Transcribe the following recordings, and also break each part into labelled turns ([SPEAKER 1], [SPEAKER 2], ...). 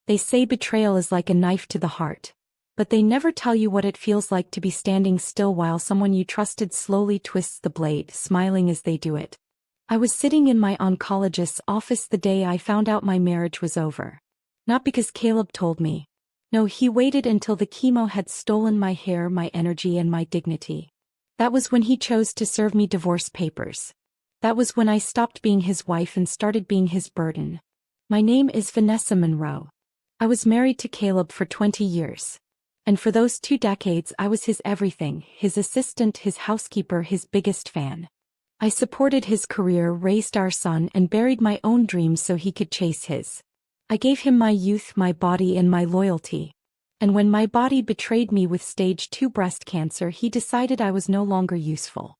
[SPEAKER 1] They say betrayal is like a knife to the heart. But they never tell you what it feels like to be standing still while someone you trusted slowly twists the blade, smiling as they do it. I was sitting in my oncologist's office the day I found out my marriage was over. Not because Caleb told me. No, he waited until the chemo had stolen my hair, my energy, and my dignity. That was when he chose to serve me divorce papers. That was when I stopped being his wife and started being his burden. My name is Vanessa Monroe. I was married to Caleb for 20 years. And for those 2 decades I was his everything, his assistant, his housekeeper, his biggest fan. I supported his career, raised our son, and buried my own dreams so he could chase his. I gave him my youth, my body, and my loyalty. And when my body betrayed me with stage 2 breast cancer, he decided I was no longer useful.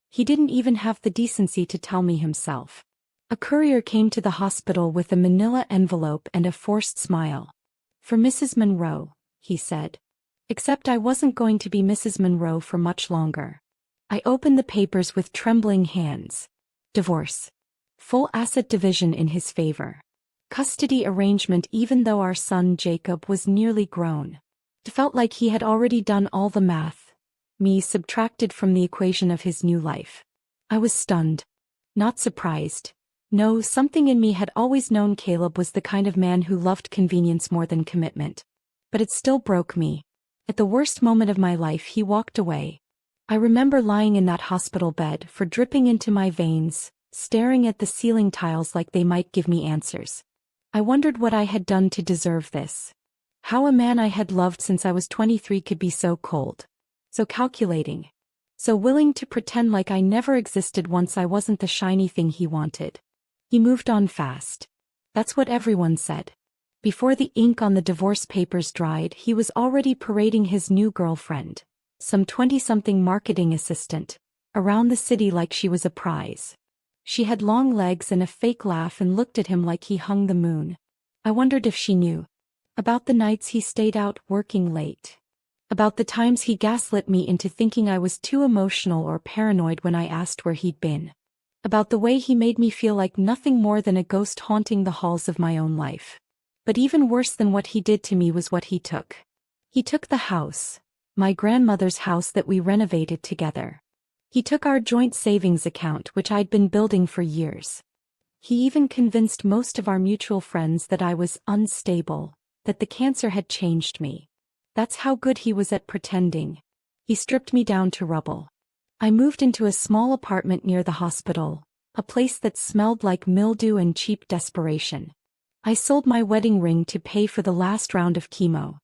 [SPEAKER 1] He didn't even have the decency to tell me himself. A courier came to the hospital with a manila envelope and a forced smile. "For Mrs. Monroe," he said. Except I wasn't going to be Mrs. Monroe for much longer. I opened the papers with trembling hands. Divorce. Full asset division in his favor. Custody arrangement even though our son Jacob was nearly grown. It felt like he had already done all the math. Me subtracted from the equation of his new life. I was stunned. Not surprised. No, something in me had always known Caleb was the kind of man who loved convenience more than commitment. But it still broke me. At the worst moment of my life he walked away. I remember lying in that hospital bed, for dripping into my veins, staring at the ceiling tiles like they might give me answers. I wondered what I had done to deserve this. How a man I had loved since I was 23 could be so cold. So calculating. So willing to pretend like I never existed once I wasn't the shiny thing he wanted. He moved on fast. That's what everyone said. Before the ink on the divorce papers dried, he was already parading his new girlfriend, some 20-something marketing assistant, around the city like she was a prize. She had long legs and a fake laugh and looked at him like he hung the moon. I wondered if she knew. About the nights he stayed out working late. About the times he gaslit me into thinking I was too emotional or paranoid when I asked where he'd been. About the way he made me feel like nothing more than a ghost haunting the halls of my own life. But even worse than what he did to me was what he took. He took the house, my grandmother's house that we renovated together. He took our joint savings account which I'd been building for years. He even convinced most of our mutual friends that I was unstable, that the cancer had changed me. That's how good he was at pretending. He stripped me down to rubble. I moved into a small apartment near the hospital, a place that smelled like mildew and cheap desperation. I sold my wedding ring to pay for the last round of chemo.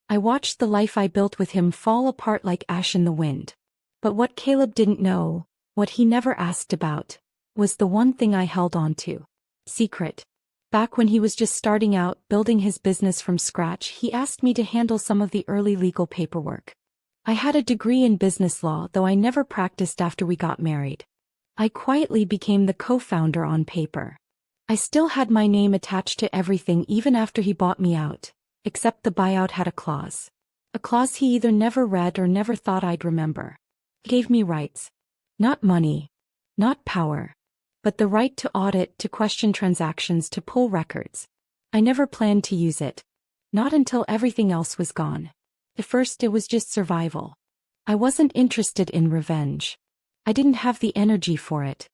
[SPEAKER 1] I watched the life I built with him fall apart like ash in the wind. But what Caleb didn't know, what he never asked about, was the one thing I held on to. Secret. Back when he was just starting out, building his business from scratch, he asked me to handle some of the early legal paperwork. I had a degree in business law, though I never practiced after we got married. I quietly became the co-founder on paper. I still had my name attached to everything even after he bought me out, except the buyout had a clause. A clause he either never read or never thought I'd remember. It gave me rights. Not money. Not power. But the right to audit, to question transactions, to pull records. I never planned to use it. Not until everything else was gone. At first it was just survival. I wasn't interested in revenge. I didn't have the energy for it.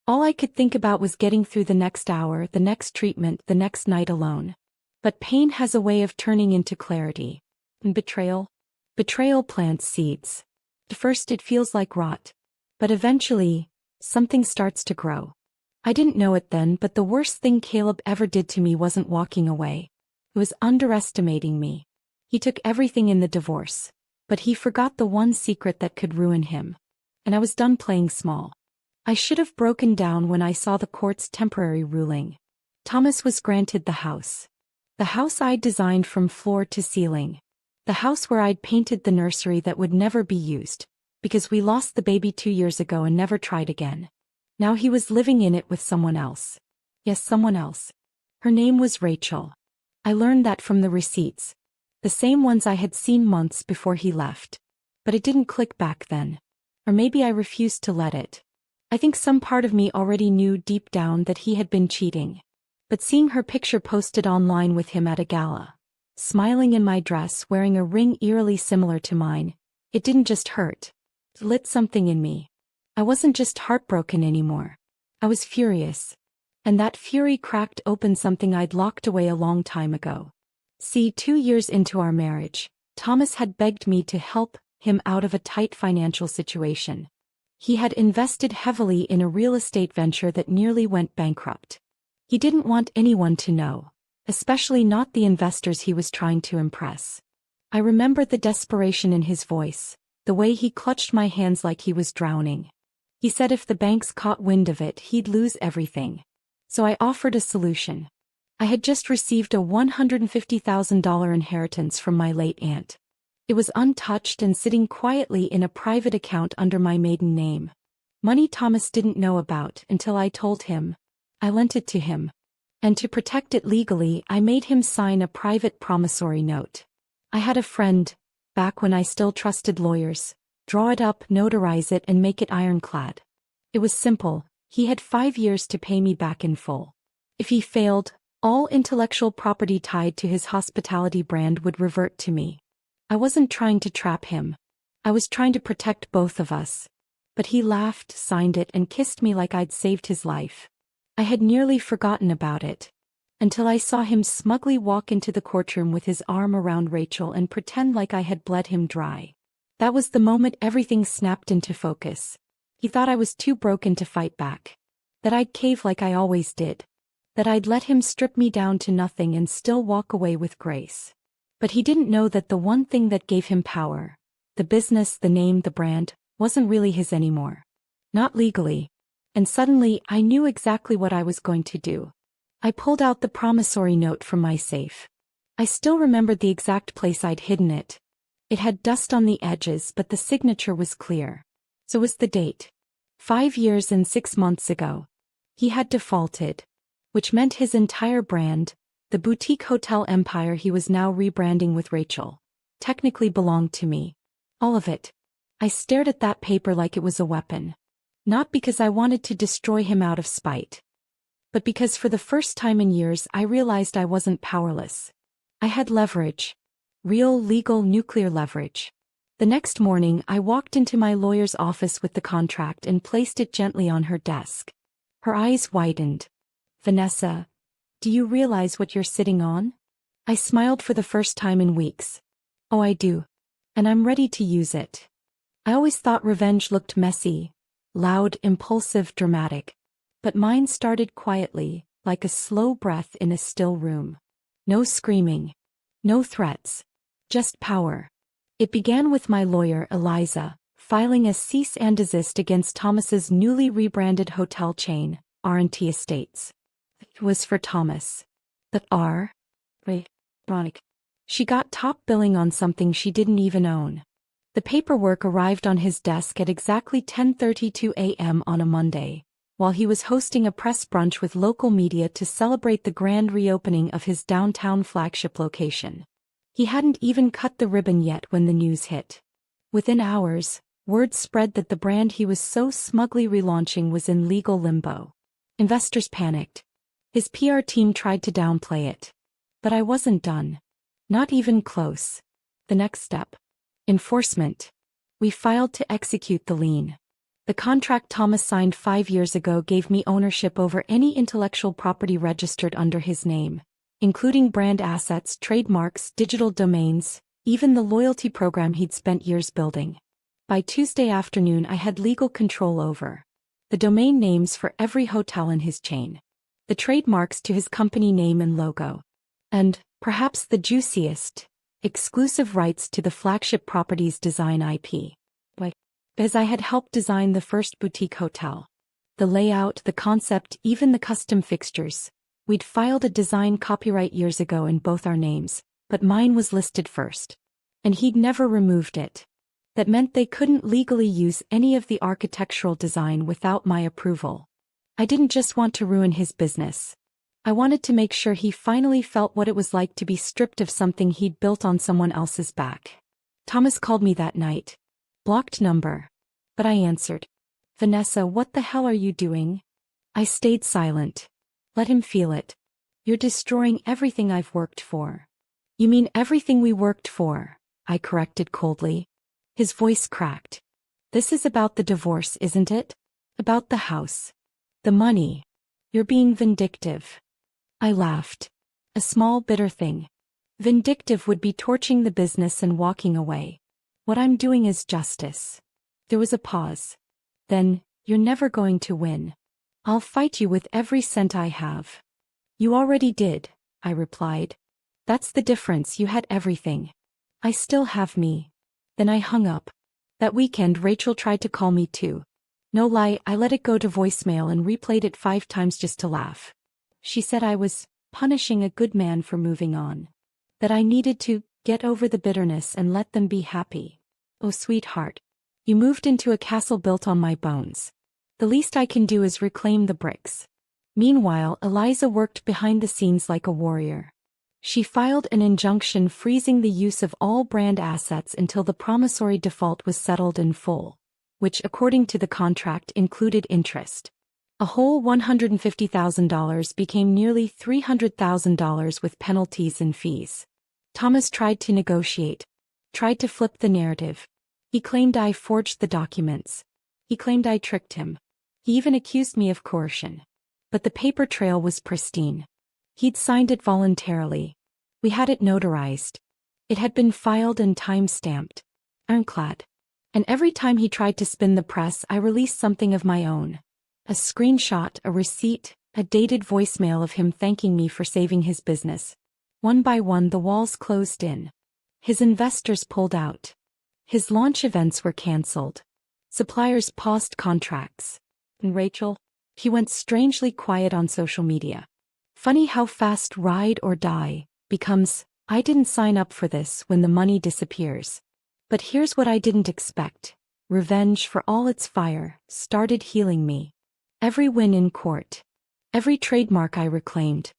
[SPEAKER 1] All I could think about was getting through the next hour, the next treatment, the next night alone. But pain has a way of turning into clarity. And betrayal? Betrayal plants seeds. At first it feels like rot. But eventually, something starts to grow. I didn't know it then, but the worst thing Caleb ever did to me wasn't walking away. It was underestimating me. He took everything in the divorce. But he forgot the one secret that could ruin him. And I was done playing small. I should have broken down when I saw the court's temporary ruling. Thomas was granted the house. The house I'd designed from floor to ceiling. The house where I'd painted the nursery that would never be used, because we lost the baby 2 years ago and never tried again. Now he was living in it with someone else. Yes, someone else. Her name was Rachel. I learned that from the receipts. The same ones I had seen months before he left. But it didn't click back then. Or maybe I refused to let it. I think some part of me already knew deep down that he had been cheating. But seeing her picture posted online with him at a gala, smiling in my dress, wearing a ring eerily similar to mine. It didn't just hurt. It lit something in me. I wasn't just heartbroken anymore. I was furious. And that fury cracked open something I'd locked away a long time ago. See, 2 years into our marriage, Thomas had begged me to help him out of a tight financial situation. He had invested heavily in a real estate venture that nearly went bankrupt. He didn't want anyone to know, especially not the investors he was trying to impress. I remember the desperation in his voice, the way he clutched my hands like he was drowning. He said if the banks caught wind of it, he'd lose everything. So I offered a solution. I had just received a $150,000 inheritance from my late aunt. It was untouched and sitting quietly in a private account under my maiden name. Money Thomas didn't know about until I told him. I lent it to him. And to protect it legally, I made him sign a private promissory note. I had a friend, back when I still trusted lawyers, draw it up, notarize it, and make it ironclad. It was simple. He had 5 years to pay me back in full. If he failed, all intellectual property tied to his hospitality brand would revert to me. I wasn't trying to trap him. I was trying to protect both of us. But he laughed, signed it, and kissed me like I'd saved his life. I had nearly forgotten about it, until I saw him smugly walk into the courtroom with his arm around Rachel and pretend like I had bled him dry. That was the moment everything snapped into focus. He thought I was too broken to fight back. That I'd cave like I always did. That I'd let him strip me down to nothing and still walk away with grace. But he didn't know that the one thing that gave him power, the business, the name, the brand, wasn't really his anymore. Not legally. And suddenly, I knew exactly what I was going to do. I pulled out the promissory note from my safe. I still remembered the exact place I'd hidden it. It had dust on the edges, but the signature was clear. So was the date. 5 years and 6 months ago. He had defaulted. Which meant his entire brand, the boutique hotel empire he was now rebranding with Rachel, technically belonged to me. All of it. I stared at that paper like it was a weapon. Not because I wanted to destroy him out of spite. But because for the first time in years I realized I wasn't powerless. I had leverage. Real, legal, nuclear leverage. The next morning I walked into my lawyer's office with the contract and placed it gently on her desk. Her eyes widened. "Vanessa, do you realize what you're sitting on?" I smiled for the first time in weeks. "Oh, I do. And I'm ready to use it." I always thought revenge looked messy, loud, impulsive, dramatic. But mine started quietly, like a slow breath in a still room. No screaming. No threats. Just power. It began with my lawyer, Eliza, filing a cease and desist against Thomas's newly rebranded hotel chain, R&T Estates. It was for Thomas. But ironic. She got top billing on something she didn't even own. The paperwork arrived on his desk at exactly 10:32 a.m. on a Monday, while he was hosting a press brunch with local media to celebrate the grand reopening of his downtown flagship location. He hadn't even cut the ribbon yet when the news hit. Within hours, word spread that the brand he was so smugly relaunching was in legal limbo. Investors panicked. His PR team tried to downplay it. But I wasn't done. Not even close. The next step. Enforcement. We filed to execute the lien. The contract Thomas signed 5 years ago gave me ownership over any intellectual property registered under his name, including brand assets, trademarks, digital domains, even the loyalty program he'd spent years building. By Tuesday afternoon I had legal control over the domain names for every hotel in his chain, the trademarks to his company name and logo, and, perhaps the juiciest, exclusive rights to the flagship property's design IP. Because I had helped design the first boutique hotel. The layout, the concept, even the custom fixtures. We'd filed a design copyright years ago in both our names, but mine was listed first. And he'd never removed it. That meant they couldn't legally use any of the architectural design without my approval. I didn't just want to ruin his business. I wanted to make sure he finally felt what it was like to be stripped of something he'd built on someone else's back. Thomas called me that night. Blocked number. But I answered. "Vanessa, what the hell are you doing?" I stayed silent. Let him feel it. "You're destroying everything I've worked for." You mean everything we worked for, I corrected coldly. His voice cracked. This is about the divorce, isn't it? About the house. The money. You're being vindictive. I laughed. A small bitter thing. Vindictive would be torching the business and walking away. What I'm doing is justice. There was a pause. Then, you're never going to win. I'll fight you with every cent I have. You already did, I replied. That's the difference, you had everything. I still have me. Then I hung up. That weekend Rachel tried to call me too. No lie, I let it go to voicemail and replayed it 5 times just to laugh. She said I was punishing a good man for moving on. That I needed to get over the bitterness and let them be happy. Oh sweetheart. You moved into a castle built on my bones. The least I can do is reclaim the bricks. Meanwhile, Eliza worked behind the scenes like a warrior. She filed an injunction freezing the use of all brand assets until the promissory default was settled in full, which according to the contract included interest. A whole $150,000 became nearly $300,000 with penalties and fees. Thomas tried to negotiate, tried to flip the narrative. He claimed I forged the documents. He claimed I tricked him. He even accused me of coercion. But the paper trail was pristine. He'd signed it voluntarily. We had it notarized. It had been filed and time-stamped. Ironclad. And every time he tried to spin the press, I released something of my own. A screenshot, a receipt, a dated voicemail of him thanking me for saving his business. One by one the walls closed in. His investors pulled out. His launch events were cancelled. Suppliers paused contracts. And Rachel? He went strangely quiet on social media. Funny how fast ride or die becomes, I didn't sign up for this when the money disappears. But here's what I didn't expect. Revenge, for all its fire, started healing me. Every win in court. Every trademark I reclaimed.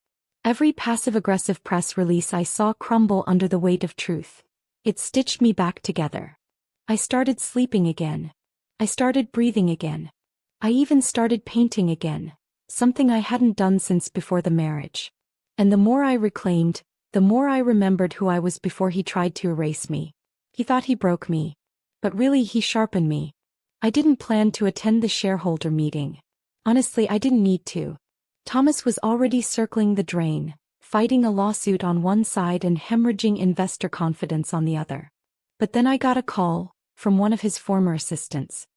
[SPEAKER 1] Every passive-aggressive press release I saw crumble under the weight of truth. It stitched me back together. I started sleeping again. I started breathing again. I even started painting again, something I hadn't done since before the marriage. And the more I reclaimed, the more I remembered who I was before he tried to erase me. He thought he broke me. But really he sharpened me. I didn't plan to attend the shareholder meeting. Honestly, I didn't need to. Thomas was already circling the drain, fighting a lawsuit on one side and hemorrhaging investor confidence on the other. But then I got a call from one of his former assistants.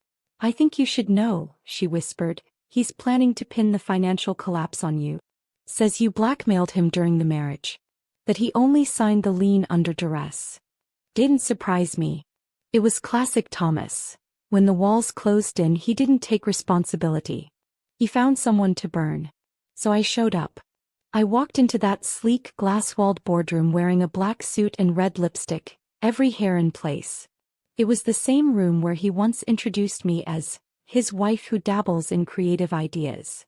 [SPEAKER 1] I think you should know, she whispered. He's planning to pin the financial collapse on you. Says you blackmailed him during the marriage. That he only signed the lien under duress. Didn't surprise me. It was classic Thomas. When the walls closed in, he didn't take responsibility. He found someone to burn. So I showed up. I walked into that sleek, glass-walled boardroom wearing a black suit and red lipstick, every hair in place. It was the same room where he once introduced me as his wife who dabbles in creative ideas.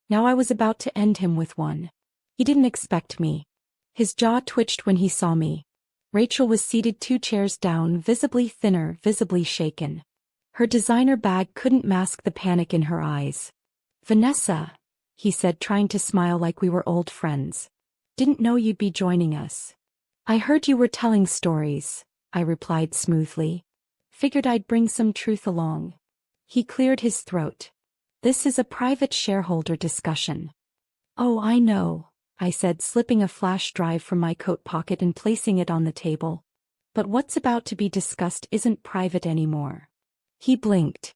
[SPEAKER 1] Now I was about to end him with one. He didn't expect me. His jaw twitched when he saw me. Rachel was seated 2 chairs down, visibly thinner, visibly shaken. Her designer bag couldn't mask the panic in her eyes. Vanessa, he said, trying to smile like we were old friends. Didn't know you'd be joining us. I heard you were telling stories, I replied smoothly. Figured I'd bring some truth along. He cleared his throat. This is a private shareholder discussion. Oh, I know, I said, slipping a flash drive from my coat pocket and placing it on the table. But what's about to be discussed isn't private anymore. He blinked.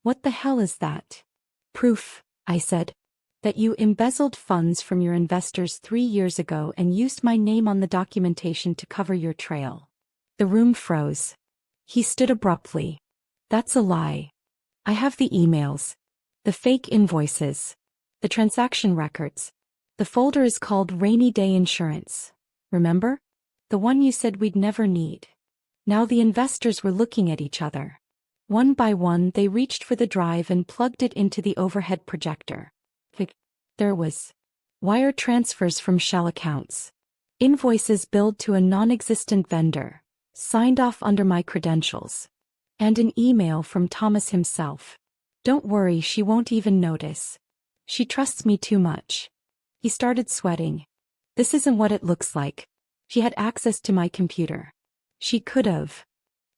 [SPEAKER 1] What the hell is that? Proof, I said. That you embezzled funds from your investors 3 years ago and used my name on the documentation to cover your trail. The room froze. He stood abruptly. That's a lie. I have the emails. The fake invoices. The transaction records. The folder is called Rainy Day Insurance. Remember? The one you said we'd never need. Now the investors were looking at each other. One by one they reached for the drive and plugged it into the overhead projector. There was wire transfers from shell accounts. Invoices billed to a non-existent vendor, signed off under my credentials. And an email from Thomas himself. Don't worry, she won't even notice. She trusts me too much. He started sweating. This isn't what it looks like. She had access to my computer. She could have.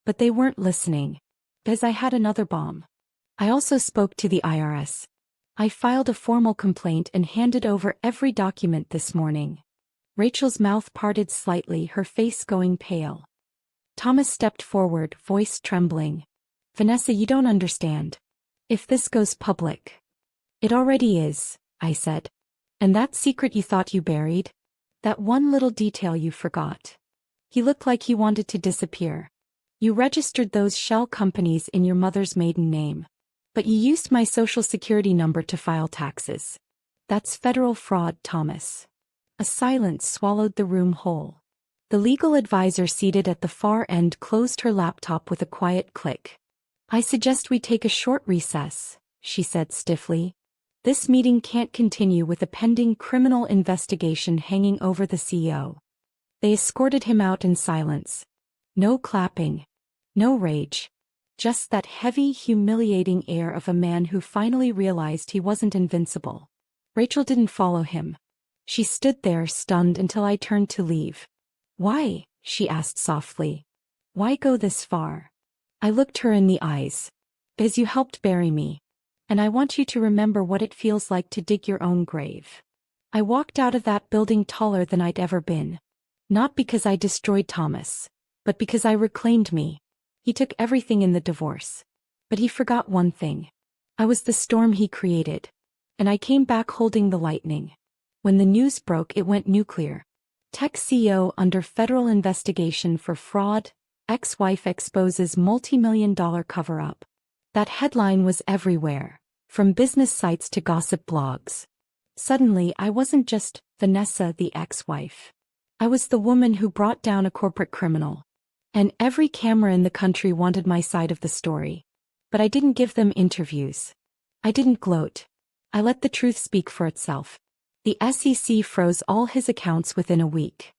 [SPEAKER 1] But they weren't listening. Because I had another bomb. I also spoke to the IRS. I filed a formal complaint and handed over every document this morning. Rachel's mouth parted slightly, her face going pale. Thomas stepped forward, voice trembling. Vanessa, you don't understand. If this goes public. It already is, I said. And that secret you thought you buried? That one little detail you forgot. He looked like he wanted to disappear. You registered those shell companies in your mother's maiden name. But you used my social security number to file taxes. That's federal fraud, Thomas. A silence swallowed the room whole. The legal advisor seated at the far end closed her laptop with a quiet click. I suggest we take a short recess, she said stiffly. This meeting can't continue with a pending criminal investigation hanging over the CEO. They escorted him out in silence. No clapping. No rage. Just that heavy, humiliating air of a man who finally realized he wasn't invincible. Rachel didn't follow him. She stood there stunned until I turned to leave. Why? She asked softly. Why go this far? I looked her in the eyes. Because you helped bury me. And I want you to remember what it feels like to dig your own grave. I walked out of that building taller than I'd ever been. Not because I destroyed Thomas, but because I reclaimed me. He took everything in the divorce. But he forgot one thing. I was the storm he created. And I came back holding the lightning. When the news broke, it went nuclear. Tech CEO under federal investigation for fraud, ex-wife exposes multi-million-dollar cover-up. That headline was everywhere, from business sites to gossip blogs. Suddenly, I wasn't just Vanessa, the ex-wife. I was the woman who brought down a corporate criminal. And every camera in the country wanted my side of the story. But I didn't give them interviews. I didn't gloat. I let the truth speak for itself. The SEC froze all his accounts within a week.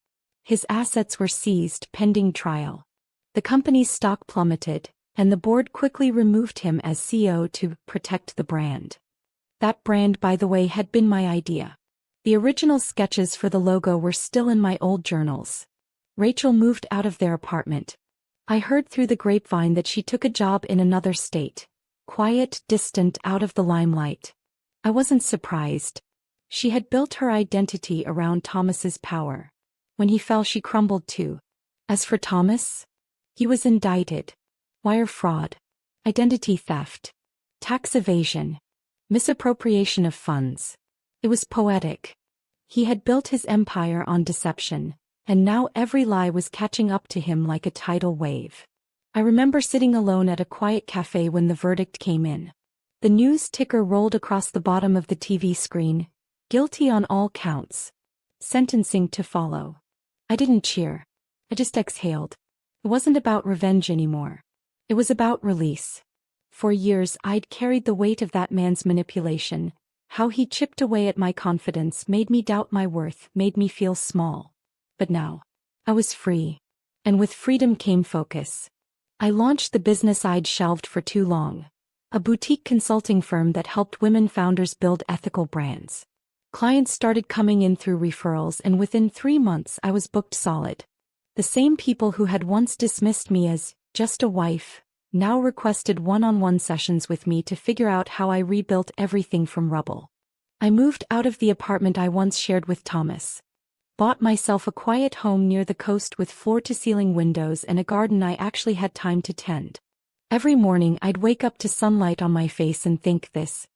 [SPEAKER 1] His assets were seized pending trial. The company's stock plummeted, and the board quickly removed him as CEO to protect the brand. That brand, by the way, had been my idea. The original sketches for the logo were still in my old journals. Rachel moved out of their apartment. I heard through the grapevine that she took a job in another state. Quiet, distant, out of the limelight. I wasn't surprised. She had built her identity around Thomas's power. When he fell, she crumbled too. As for Thomas, he was indicted. Wire fraud, identity theft, tax evasion, misappropriation of funds. It was poetic. He had built his empire on deception, and now every lie was catching up to him like a tidal wave. I remember sitting alone at a quiet cafe when the verdict came in. The news ticker rolled across the bottom of the TV screen. Guilty on all counts. Sentencing to follow. I didn't cheer. I just exhaled. It wasn't about revenge anymore. It was about release. For years I'd carried the weight of that man's manipulation. How he chipped away at my confidence made me doubt my worth, made me feel small. But now, I was free. And with freedom came focus. I launched the business I'd shelved for too long. A boutique consulting firm that helped women founders build ethical brands. Clients started coming in through referrals, and within 3 months I was booked solid. The same people who had once dismissed me as just a wife now requested one-on-one sessions with me to figure out how I rebuilt everything from rubble. I moved out of the apartment I once shared with Thomas. Bought myself a quiet home near the coast with floor-to-ceiling windows and a garden I actually had time to tend. Every morning I'd wake up to sunlight on my face and think, this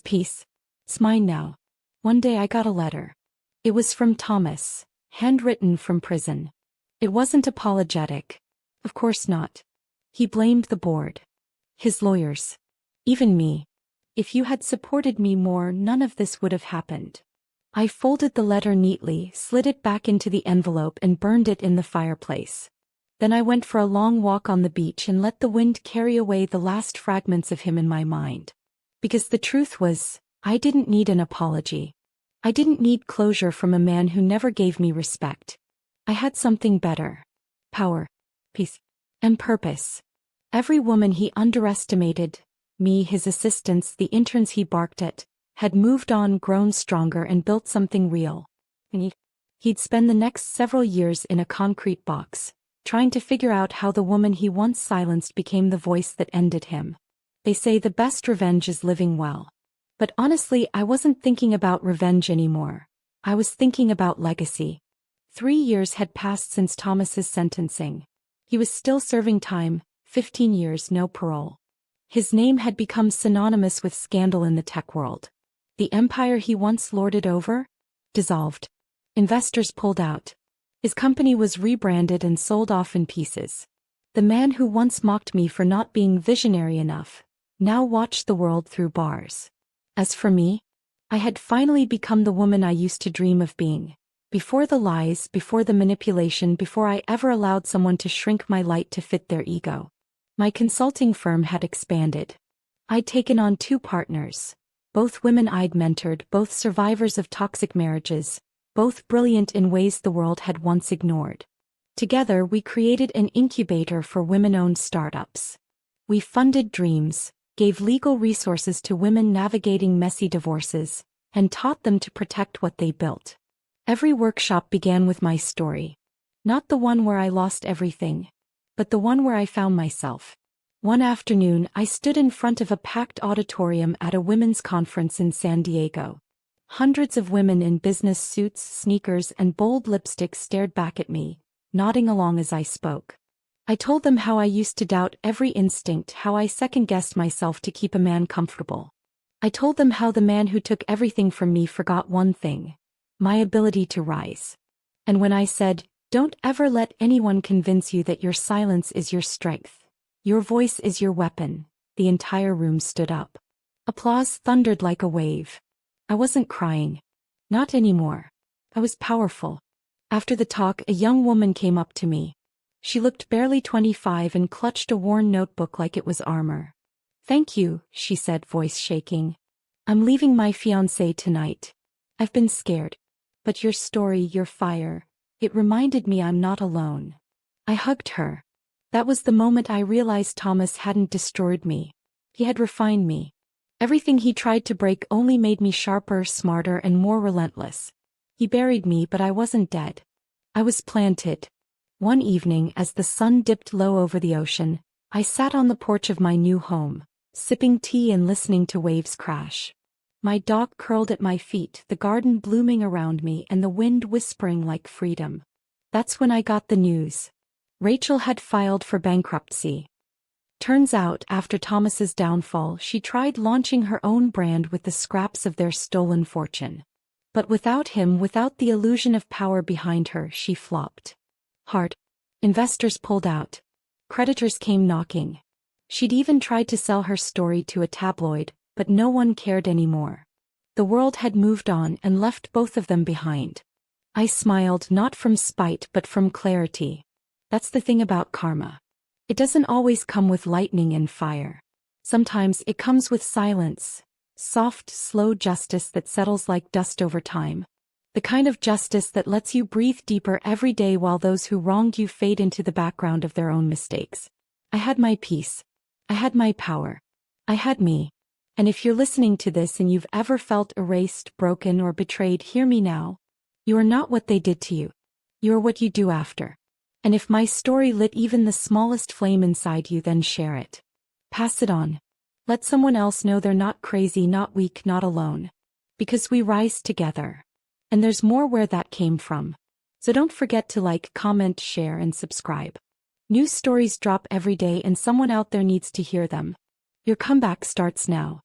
[SPEAKER 1] piece, it's mine now. One day I got a letter. It was from Thomas, handwritten from prison. It wasn't apologetic. Of course not. He blamed the board. His lawyers. Even me. If you had supported me more, none of this would have happened. I folded the letter neatly, slid it back into the envelope and burned it in the fireplace. Then I went for a long walk on the beach and let the wind carry away the last fragments of him in my mind. Because the truth was, I didn't need an apology. I didn't need closure from a man who never gave me respect. I had something better. Power, peace, and purpose. Every woman he underestimated, me, his assistants, the interns he barked at, had moved on, grown stronger, and built something real. He'd spend the next several years in a concrete box, trying to figure out how the woman he once silenced became the voice that ended him. They say the best revenge is living well. But honestly, I wasn't thinking about revenge anymore. I was thinking about legacy. 3 years had passed since Thomas's sentencing. He was still serving time, 15 years, no parole. His name had become synonymous with scandal in the tech world. The empire he once lorded over? Dissolved. Investors pulled out. His company was rebranded and sold off in pieces. The man who once mocked me for not being visionary enough, now watched the world through bars. As for me, I had finally become the woman I used to dream of being. Before the lies, before the manipulation, before I ever allowed someone to shrink my light to fit their ego. My consulting firm had expanded. I'd taken on 2 partners, both women I'd mentored, both survivors of toxic marriages, both brilliant in ways the world had once ignored. Together we created an incubator for women-owned startups. We funded dreams, gave legal resources to women navigating messy divorces, and taught them to protect what they built. Every workshop began with my story. Not the one where I lost everything, but the one where I found myself. One afternoon, I stood in front of a packed auditorium at a women's conference in San Diego. Hundreds of women in business suits, sneakers, and bold lipstick stared back at me, nodding along as I spoke. I told them how I used to doubt every instinct, how I second-guessed myself to keep a man comfortable. I told them how the man who took everything from me forgot one thing: my ability to rise. And when I said, "Don't ever let anyone convince you that your silence is your strength. Your voice is your weapon," the entire room stood up. Applause thundered like a wave. I wasn't crying. Not anymore. I was powerful. After the talk, a young woman came up to me. She looked barely 25 and clutched a worn notebook like it was armor. "Thank you," she said, voice shaking. "I'm leaving my fiancé tonight. I've been scared. But your story, your fire, it reminded me I'm not alone." I hugged her. That was the moment I realized Thomas hadn't destroyed me. He had refined me. Everything he tried to break only made me sharper, smarter, and more relentless. He buried me, but I wasn't dead. I was planted. One evening, as the sun dipped low over the ocean, I sat on the porch of my new home, sipping tea and listening to waves crash. My dog curled at my feet, the garden blooming around me, and the wind whispering like freedom. That's when I got the news. Rachel had filed for bankruptcy. Turns out, after Thomas's downfall, she tried launching her own brand with the scraps of their stolen fortune. But without him, without the illusion of power behind her, she flopped. Hard. Investors pulled out. Creditors came knocking. She'd even tried to sell her story to a tabloid, but no one cared anymore. The world had moved on and left both of them behind. I smiled, not from spite but from clarity. That's the thing about karma. It doesn't always come with lightning and fire. Sometimes it comes with silence, soft, slow justice that settles like dust over time. The kind of justice that lets you breathe deeper every day while those who wronged you fade into the background of their own mistakes. I had my peace. I had my power. I had me. And if you're listening to this and you've ever felt erased, broken, or betrayed, hear me now. You are not what they did to you. You are what you do after. And if my story lit even the smallest flame inside you, then share it. Pass it on. Let someone else know they're not crazy, not weak, not alone. Because we rise together. And there's more where that came from. So don't forget to like, comment, share, and subscribe. New stories drop every day and someone out there needs to hear them. Your comeback starts now.